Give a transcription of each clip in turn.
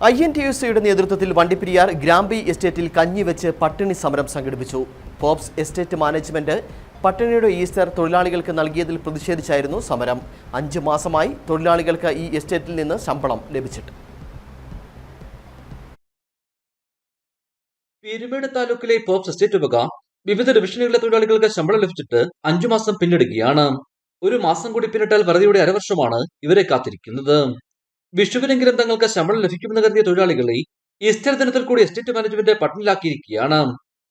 INTUCയുടെ നേതൃത്വത്തിൽ വണ്ടിപ്പെരിയാർ ഗ്രാമ്പി എസ്റ്റേറ്റിൽ കഞ്ഞിവെച്ച് പട്ടിണി സമരം സംഘടിപ്പിച്ചു. പോപ്സ് എസ്റ്റേറ്റ് മാനേജ്മെന്റ് പട്ടിണിയുടെ ഈസ്റ്റർ തൊഴിലാളികൾക്ക് നൽകിയതിൽ പ്രതിഷേധിച്ചായിരുന്നു സമരം. 5 മാസമായി തൊഴിലാളികൾക്ക് ഈ എസ്റ്റേറ്റിൽ നിന്ന് ശമ്പളം ലഭിച്ചിട്ട്. പീരുമേട് താലൂക്കിലെ പോപ്സ് എസ്റ്റേറ്റ് വക വിവിധ ഡിവിഷനുകളിലെ തൊഴിലാളികൾക്ക് ശമ്പളം ലഭിച്ചിട്ട് 5 മാസം പിന്നിടുകയാണ്. ഒരു മാസം കൂടി പിന്നിട്ടാൽ വെറുതെയുടെ അരവർഷമാണ് ഇവരെ കാത്തിരിക്കുന്നത്. വിഷുവിനെങ്കിലും തങ്ങൾക്ക് ശമ്പളം ലഭിക്കുമെന്ന് കരുതിയ തൊഴിലാളികളെ ഈസ്റ്റർ ദിനത്തിൽ കൂടി എസ്റ്റേറ്റ് മാനേജ്മെന്റ് പട്ടിണിയിലാക്കിയിരിക്കുകയാണ്.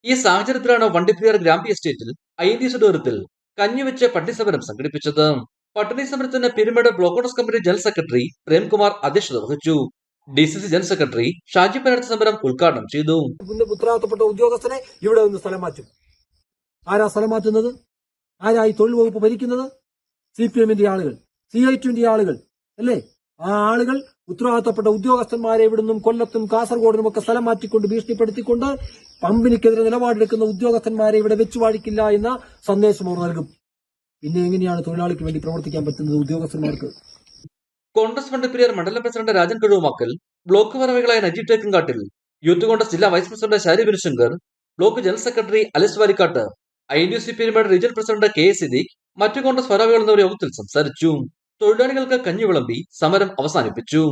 ഈ സാഹചര്യത്തിലാണ് വണ്ടിപ്പെരിയാർ ഗ്രാമ്പി എസ്റ്റേറ്റിൽ INTUC നേതൃത്വത്തിൽ കഞ്ഞിവെച്ച് പട്ടിണി സമരം സംഘടിപ്പിച്ചത്. പട്ടിണി സമരത്തിന് Peermade block owners committee general secretary Premkumar അധ്യക്ഷത വഹിച്ചു. DCC general secretary Shaji Panadath സമരം ഉദ്ഘാടനം ചെയ്തു. ഉത്തരവാദിത്തപ്പെട്ട ഉദ്യോഗസ്ഥനെ ഇവിടെ നിന്ന് സ്ഥലം മാറ്റും. ആരാ സ്ഥലം മാറ്റുന്നത്? ആരായി തൊഴിൽ വകുപ്പ് ഭരിക്കുന്നത്? CPMന്റെ ആളുകൾ, CITന്റെ ആളുകൾ അല്ലേ? ആ ആളുകൾ ഉത്തരവാദിത്തപ്പെട്ട ഉദ്യോഗസ്ഥന്മാരെ ഇവിടുന്നും കൊല്ലത്തും കാസർഗോഡിനും ഒക്കെ സ്ഥലം മാറ്റിക്കൊണ്ട് ഭീഷണിപ്പെടുത്തിക്കൊണ്ട് കമ്പനിക്കെതിരെ നിലപാടെടുക്കുന്ന ഉദ്യോഗസ്ഥന്മാരെ ഇവിടെ വെച്ചു വാഴിക്കില്ല എന്ന സന്ദേശം അവർ നൽകും. പിന്നെ എങ്ങനെയാണ് തൊഴിലാളിക്ക് വേണ്ടി പ്രവർത്തിക്കാൻ പറ്റുന്നത് ഉദ്യോഗസ്ഥന്മാർക്ക്? കോൺഗ്രസ് വണ്ടിപ്പെരിയാർ മണ്ഡലം പ്രസിഡന്റ് രാജൻ കഴുവമാക്കൽ, ബ്ലോക്ക് ഭാരവാഹികളായ നജീബ് തേക്കങ്കാട്ടിൽ, യൂത്ത് കോൺഗ്രസ് ജില്ലാ vice president Shari Binushankar, block general secretary Alis Varikkattu, INTUC Peermade regional president KA Siddique, മറ്റു കോൺഗ്രസ് ഭാരവാഹികൾ എന്നിവർ യോഗത്തിൽ സംസാരിച്ചു. തൊഴിലാളികൾക്ക് കഞ്ഞി വിളമ്പി സമരം അവസാനിപ്പിച്ചു.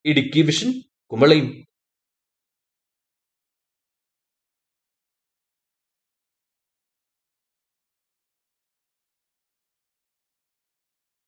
ഇടുക്കി വിഷൻ, കുമളി.